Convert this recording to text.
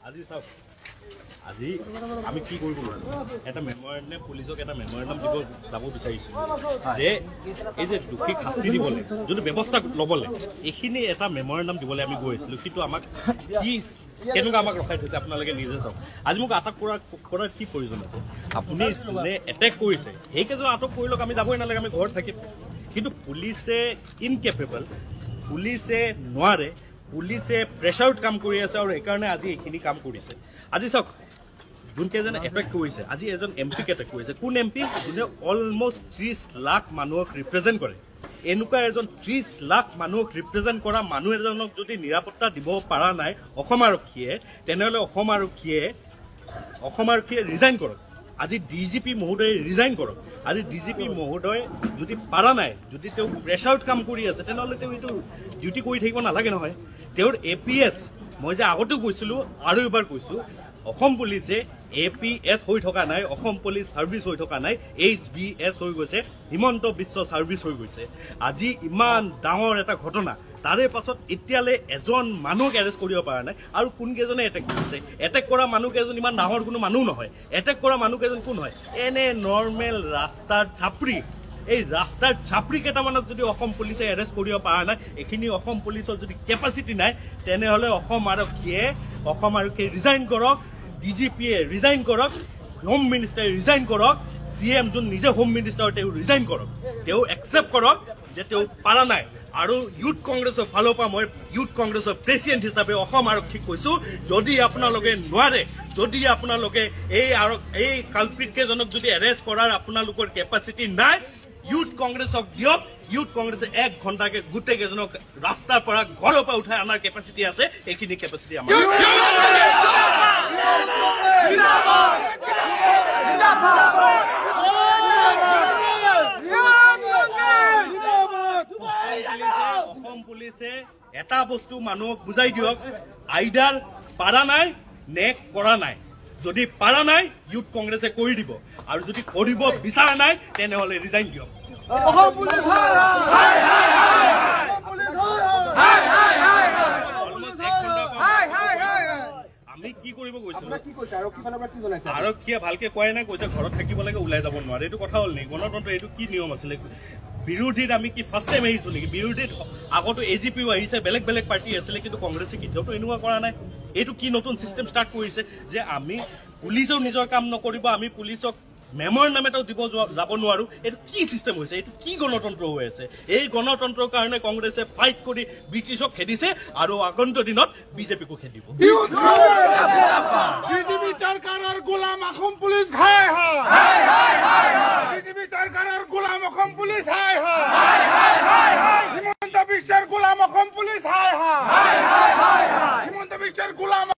আজি চাওক আজি আমি কি কৰিব লাগে এটা মেমৰেণ্ডাম পুলিচক এটা মেমৰেণ্ডাম দিব যাব বিচাৰিছো যে এই যে দুখী শাস্তি দিবলৈ যদি ব্যৱস্থা ল'বলৈ এইখিনি এটা মেমৰেণ্ডাম দিবলৈ আমি গৈ আছিলো কিন্তু আমাক কি কেনেকুৱা আমাক ৰখাই থৈছে আপোনালোকে নিজে চাওক আজি মোক আটক কৰাৰ কি প্ৰয়োজন আছে আপুনি যোনে এটেক কৰিছে সেইকেইজন আটক কৰি লওক আমি যাবই নালাগে আমি ঘৰত থাকিম কিন্তু পুলিচে ইনকেপেবল পুলিচে নোৱাৰে পুলিচে প্ৰেছাৰত কাম কৰি আছে আৰু এইকাৰণে আজি এইখিনি কাম কৰিছে আজি চাওক যোনকেইজনে এটেক কৰিছে আজি এজন এমপিক এটেক কৰিছে কোন এমপি যোনে অলমষ্ট 30 লাখ মানুহক ৰিপ্ৰেজেণ্ট কৰে এনেকুৱা এজন 30 লাখ মানুহক ৰিপ্ৰেজেণ্ট কৰা মানুহ এজনক যদি নিৰাপত্তা দিব পৰা নাই অসম আৰক্ষীয়ে তেনেহ'লে অসম আৰক্ষীয়ে ৰিজাইন কৰক আজি ডিজিপি মহোদয়ে ৰিজাইন কৰক আজি ডিজিপি মহোদয় যদি পাৰা নাই যদি তেওঁ প্ৰেছাৰত কাম কৰি আছে তেনেহ'লে তেওঁ এইটো ডিউটি কৰি থাকিব নালাগে নহয় তেওঁৰ এপিএছ মই যে আগতেও কৈছিলোঁ আৰু এবাৰ কৈছোঁ অসম পুলিচে এপিএছ হৈ থকা নাই অসম পুলিচ ছাৰ্ভিচ হৈ থকা নাই HBS হৈ গৈছে হিমন্ত বিশ্ব ছাৰ্ভিচ হৈ গৈছে আজি ইমান ডাঙৰ এটা ঘটনা তাৰে পাছত এতিয়ালৈ এজন মানুহক এৰেষ্ট কৰিব পৰা নাই আৰু কোনকেইজনে এটেক কৰিছে এটেক কৰা মানুহকেইজন ইমান ডাঙৰ কোনো মানুহ নহয় এটেক কৰা মানুহকেইজন কোন হয় এনে নৰ্মেল ৰাস্তাৰ ছাপৰি এই ৰাস্তাৰ ছাপৰি কেইটামানক যদি অসম পুলিচে এৰেষ্ট কৰিব পৰা নাই এইখিনি অসম পুলিচৰ যদি কেপাচিটি নাই তেনেহ'লে অসম আৰক্ষীয়ে ৰিজাইন কৰক ডিজিপিয়ে ৰিজাইন কৰক হোম মিনিষ্টাৰে ৰিজাইন কৰক CM যোন নিজে হোম মিনিষ্টাৰ তেওঁ ৰিজাইন কৰক তেওঁ একচেপ্ট কৰক যে তেওঁ পাৰা নাই আৰু ইউথ কংগ্ৰেছৰ ফালৰ পৰা মই ইউথ কংগ্ৰেছৰ প্ৰেচিডেণ্ট হিচাপে অসম আৰক্ষীক কৈছোঁ যদি আপোনালোকে নোৱাৰে যদি আপোনালোকে এই কালপ্ৰিট কেইজনক যদি এৰেষ্ট কৰাৰ আপোনালোকৰ কেপাচিটি নাই ইউথ কংগ্ৰেছক দিয়ক ইউথ কংগ্ৰেছে 1 ঘণ্টাকে গোটেই কেইজনক ৰাস্তাৰ পৰা ঘৰৰ পৰা উঠাই অনাৰ কেপাচিটি আছে এইখিনি কেপাচিটি আমাৰ অসম পুলিচে এটা বস্তু মানুহক বুজাই দিয়ক আইডাৰ পাৰা নাই নে কৰা নাই যদি পাৰা নাই ইউথ কংগ্ৰেছে কৰি দিব আৰু যদি কৰিব বিচৰা নাই তেনেহ'লে ৰিজাইন দিয়ক আমি কি কৰিব গৈছো আৰক্ষীয়ে ভালকে কোৱাই নাই কৈছে ঘৰত থাকিব লাগে ওলাই যাব নোৱাৰে এইটো কথা হ'ল নেকি গণতন্ত্ৰ এইটো কি নিয়ম আছিলে বিৰোধীত আমি কি ফাৰ্ষ্ট টাইম আহিছো নেকি বিৰোধীত আগতো AGPও আহিছে বেলেগ বেলেগ পাৰ্টি আছিলে কিন্তু কংগ্ৰেছে কেতিয়াওতো এনেকুৱা কৰা নাই এইটো কি নতুন চিষ্টেম ষ্টাৰ্ট কৰিছে যে আমি পুলিচেও নিজৰ কাম নকৰিব আমি পুলিচক মেমৰেণ্ডাম এটাও দিব যাব নোৱাৰো এইটো কি চিষ্টেম হৈছে এইটো কি গণতন্ত্ৰ হৈ আছে এই গণতন্ত্ৰৰ কাৰণে কংগ্ৰেছে ফাইট কৰি ব্ৰিটিছক খেদিছে আৰু আগন্তুক দিনত বিজেপিকো খেদিব বিজেপি চৰকাৰৰ গোলাম অসম পুলিচ হাই হাই বিজেপি চৰকাৰৰ গোলাম অসম পুলিচ হাই হাই হিমন্ত বিশ্বৰ গোলাম অসম পুলিচ হাই হাই হিমন্ত বিশ্বৰ গোলাম